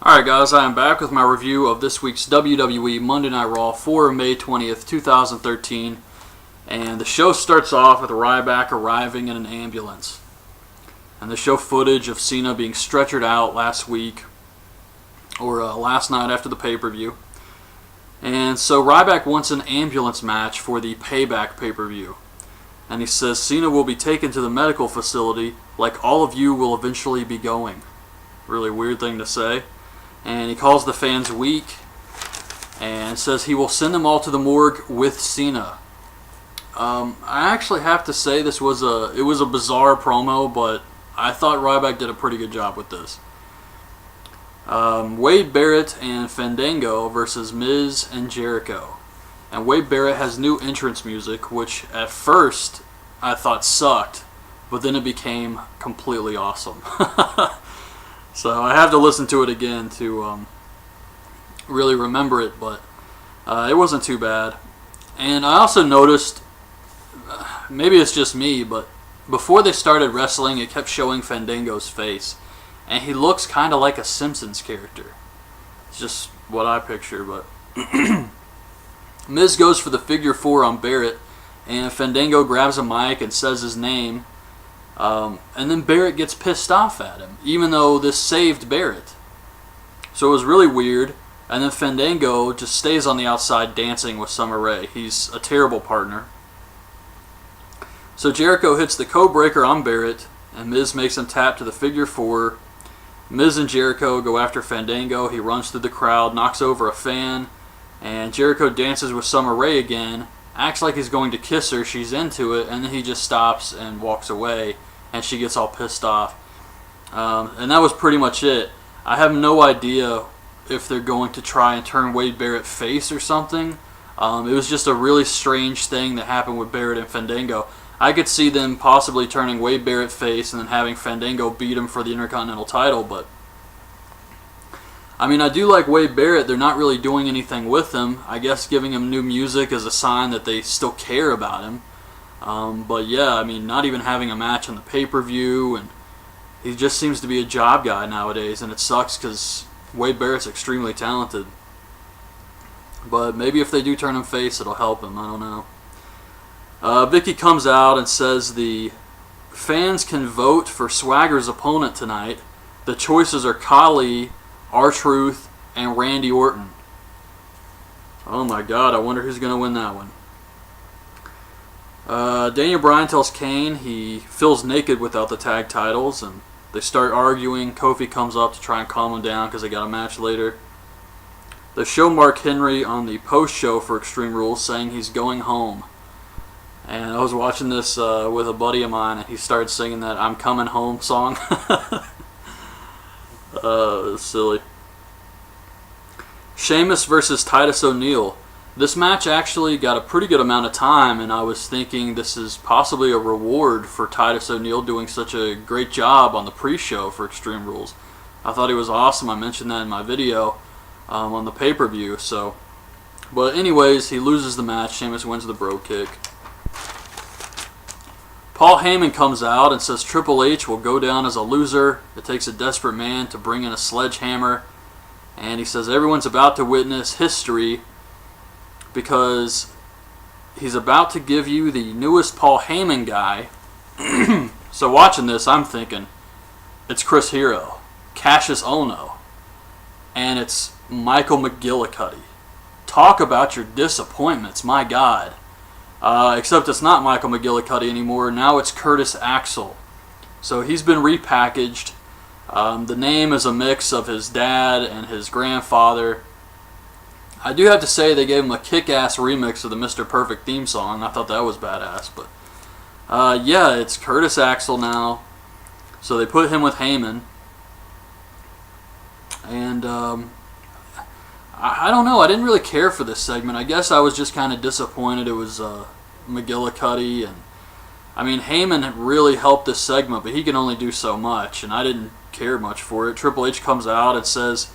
Alright guys, I am back with my review of this week's WWE Monday Night Raw for May 20th, 2013. And the show starts off with Ryback arriving in an ambulance. And they show footage of Cena being stretchered out last week, or last night after the pay-per-view. And so Ryback wants an ambulance match for the Payback pay-per-view. And he says Cena will be taken to the medical facility like all of you will eventually be going. Really weird thing to say. And he calls the fans weak and says he will send them all to the morgue with Cena. I actually have to say it was a bizarre promo, but I thought Ryback did a pretty good job with this. Wade Barrett and Fandango versus Miz and Jericho. And Wade Barrett has new entrance music, which at first I thought sucked, but then it became completely awesome. So I have to listen to it again to really remember it, but it wasn't too bad. And I also noticed, maybe it's just me, but before they started wrestling, it kept showing Fandango's face. And he looks kind of like a Simpsons character. It's just what I picture, but... Miz goes for the figure 4 on Barrett, and Fandango grabs a mic and says his name. And then Barrett gets pissed off at him, even though this saved Barrett. So it was really weird. And then Fandango just stays on the outside dancing with Summer Rae. He's a terrible partner. So Jericho hits the code breaker on Barrett, and Miz makes him tap to the figure 4. Miz and Jericho go after Fandango. He runs through the crowd, knocks over a fan, and Jericho dances with Summer Rae again. Acts like he's going to kiss her, she's into it, and then he just stops and walks away, and she gets all pissed off. And that was pretty much it. I have no idea if they're going to try and turn Wade Barrett face or something. It was just a really strange thing that happened with Barrett and Fandango. I could see them possibly turning Wade Barrett face and then having Fandango beat him for the Intercontinental title, but I mean, I do like Wade Barrett. They're not really doing anything with him. I guess giving him new music is a sign that they still care about him. But yeah, I mean, not even having a match on the pay-per-view, and he just seems to be a job guy nowadays, and it sucks because Wade Barrett's extremely talented. But maybe if they do turn him face, it'll help him. I don't know. Vicky comes out and says the fans can vote for Swagger's opponent tonight. The choices are Khali, R-Truth, and Randy Orton. Oh my god, I wonder who's going to win that one. Daniel Bryan tells Kane he feels naked without the tag titles, and they start arguing. Kofi comes up to try and calm him down because they got a match later. They show Mark Henry on the post-show for Extreme Rules saying he's going home. And I was watching this with a buddy of mine, and he started singing that I'm Coming Home song. Silly. Sheamus versus Titus O'Neil. This match actually got a pretty good amount of time, and I was thinking this is possibly a reward for Titus O'Neil doing such a great job on the pre-show for Extreme Rules. I thought he was awesome. I mentioned that in my video on the pay-per-view. But anyways, he loses the match. Sheamus wins the bro kick. Paul Heyman comes out and says Triple H will go down as a loser. It takes a desperate man to bring in a sledgehammer. And he says everyone's about to witness history because he's about to give you the newest Paul Heyman guy. So watching this, I'm thinking it's Chris Hero, Cassius Ohno, and it's Michael McGillicuddy. Talk about your disappointments, my God. Except it's not Michael McGillicuddy anymore. Now it's Curtis Axel. So he's been repackaged. The name is a mix of his dad and his grandfather. I do have to say they gave him a kick-ass remix of the Mr. Perfect theme song. I thought that was badass. But yeah, it's Curtis Axel now. So they put him with Heyman. And I don't know. I didn't really care for this segment. I guess I was just kind of disappointed it was McGillicuddy. And I mean, Heyman really helped this segment, but he can only do so much, and I didn't care much for it. Triple H comes out and says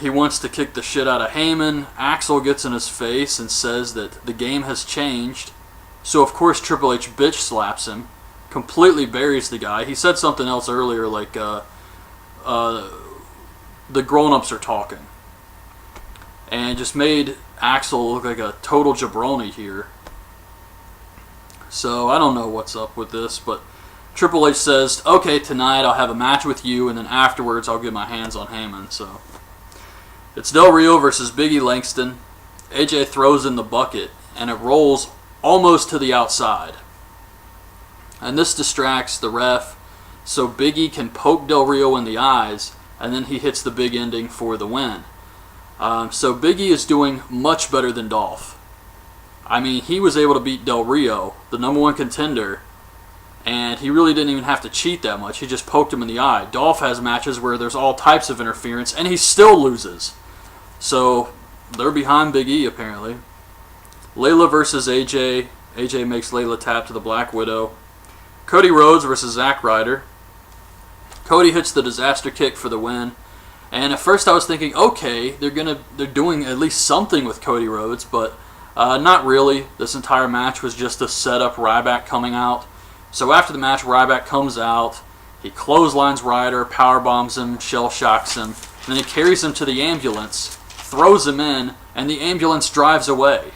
he wants to kick the shit out of Heyman. Axel gets in his face and says that the game has changed. So of course Triple H bitch slaps him, completely buries the guy. He said something else earlier like the grown-ups are talking. And just made Axel look like a total jabroni here. So I don't know what's up with this, but Triple H says, okay, tonight I'll have a match with you, and then afterwards I'll get my hands on Heyman. So it's Del Rio versus Big E Langston. AJ throws in the bucket, and it rolls almost to the outside. And this distracts the ref, so Big E can poke Del Rio in the eyes, and then he hits the big ending for the win. So Big E is doing much better than Dolph. I mean, he was able to beat Del Rio, the #1 contender, and he really didn't even have to cheat that much. He just poked him in the eye. Dolph has matches where there's all types of interference, and he still loses. So they're behind Big E, apparently. Layla versus AJ. AJ makes Layla tap to the Black Widow. Cody Rhodes versus Zack Ryder. Cody hits the disaster kick for the win. And at first I was thinking, okay, they're doing at least something with Cody Rhodes, but not really. This entire match was just to set up Ryback coming out. So after the match, Ryback comes out. He clotheslines Ryder, powerbombs him, shell shocks him. Then he carries him to the ambulance, throws him in, and the ambulance drives away.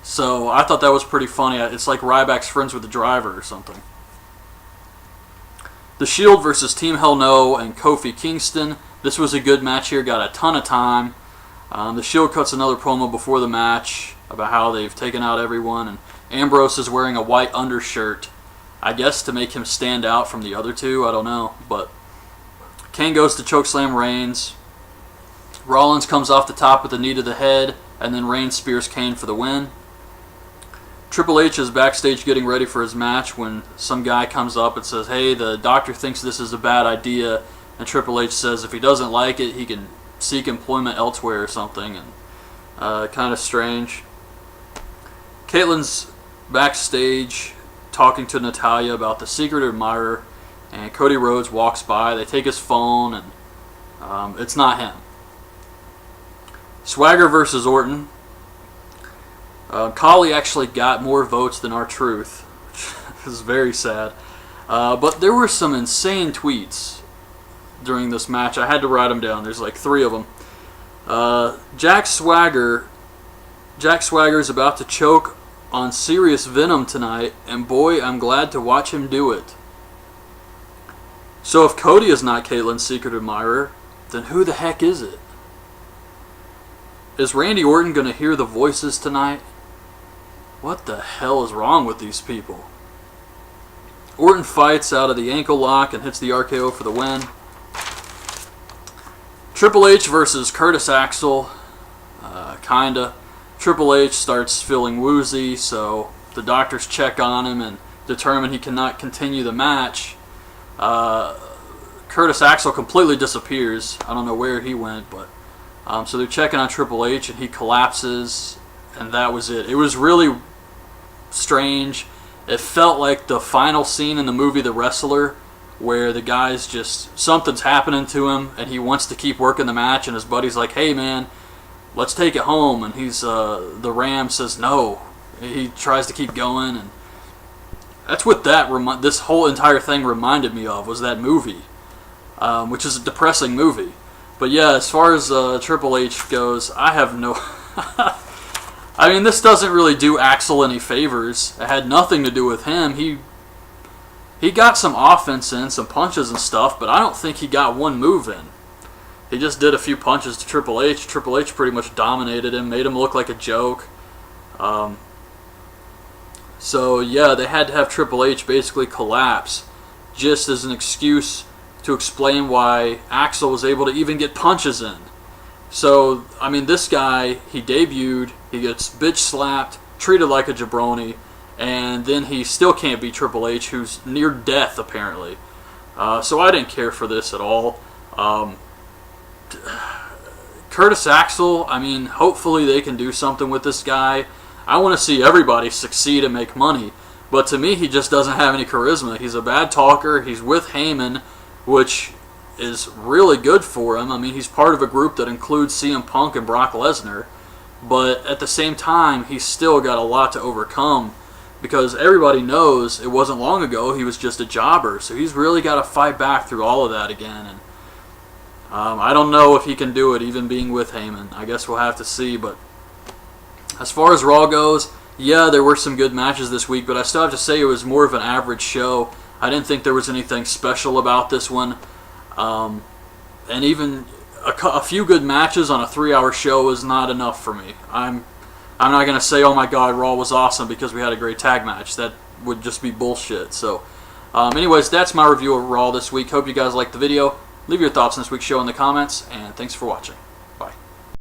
So I thought that was pretty funny. It's like Ryback's friends with the driver or something. The Shield versus Team Hell No and Kofi Kingston. This was a good match here, got a ton of time. The Shield cuts another promo before the match about how they've taken out everyone, and Ambrose is wearing a white undershirt, I guess to make him stand out from the other two, I don't know. But Kane goes to chokeslam Reigns. Rollins comes off the top with a knee to the head, and then Reigns spears Kane for the win. Triple H is backstage getting ready for his match when some guy comes up and says, hey, the doctor thinks this is a bad idea. And Triple H says if he doesn't like it, he can seek employment elsewhere or something. And kind of strange. Caitlin's backstage talking to Natalya about the secret admirer. And Cody Rhodes walks by. They take his phone, and it's not him. Swagger versus Orton. Collie actually got more votes than R-Truth, which is very sad. But there were some insane tweets during this match. I had to write them down. There's like 3 of them. Jack Swagger's about to choke on serious venom tonight, and boy, I'm glad to watch him do it. So if Cody is not Caitlin's secret admirer, then who the heck is it? Is Randy Orton going to hear the voices tonight? What the hell is wrong with these people? Orton fights out of the ankle lock and hits the RKO for the win. Triple H versus Curtis Axel. Kinda. Triple H starts feeling woozy, so the doctors check on him and determine he cannot continue the match. Curtis Axel completely disappears. I don't know where he went, but so they're checking on Triple H, and he collapses, and that was it. It was really strange. It felt like the final scene in the movie The Wrestler, where the guy's just, something's happening to him, and he wants to keep working the match, and his buddy's like, hey man, let's take it home, and the Ram says no. He tries to keep going, and that's what this whole entire thing reminded me of, was that movie, which is a depressing movie. But yeah, as far as Triple H goes, I have no... I mean, this doesn't really do Axel any favors. It had nothing to do with him. He got some offense in, some punches and stuff, but I don't think he got one move in. He just did a few punches to Triple H. Triple H pretty much dominated him, made him look like a joke. So yeah, they had to have Triple H basically collapse just as an excuse to explain why Axel was able to even get punches in. So, I mean, this guy, he debuted, he gets bitch slapped, treated like a jabroni, and then he still can't beat Triple H, who's near death, apparently. So I didn't care for this at all. Curtis Axel, I mean, hopefully they can do something with this guy. I want to see everybody succeed and make money, but to me, he just doesn't have any charisma. He's a bad talker, he's with Heyman, which is really good for him. I mean, he's part of a group that includes CM Punk and Brock Lesnar, but at the same time, he's still got a lot to overcome, because everybody knows it wasn't long ago he was just a jobber, so he's really got to fight back through all of that again. And I don't know if he can do it, even being with Heyman. I guess we'll have to see. But as far as Raw goes, yeah, there were some good matches this week, but I still have to say it was more of an average show. I didn't think there was anything special about this one. And even a few good matches on a 3-hour show is not enough for me. I'm not going to say, oh my god, Raw was awesome because we had a great tag match. That would just be bullshit. So, anyways, that's my review of Raw this week. Hope you guys liked the video. Leave your thoughts on this week's show in the comments, and thanks for watching.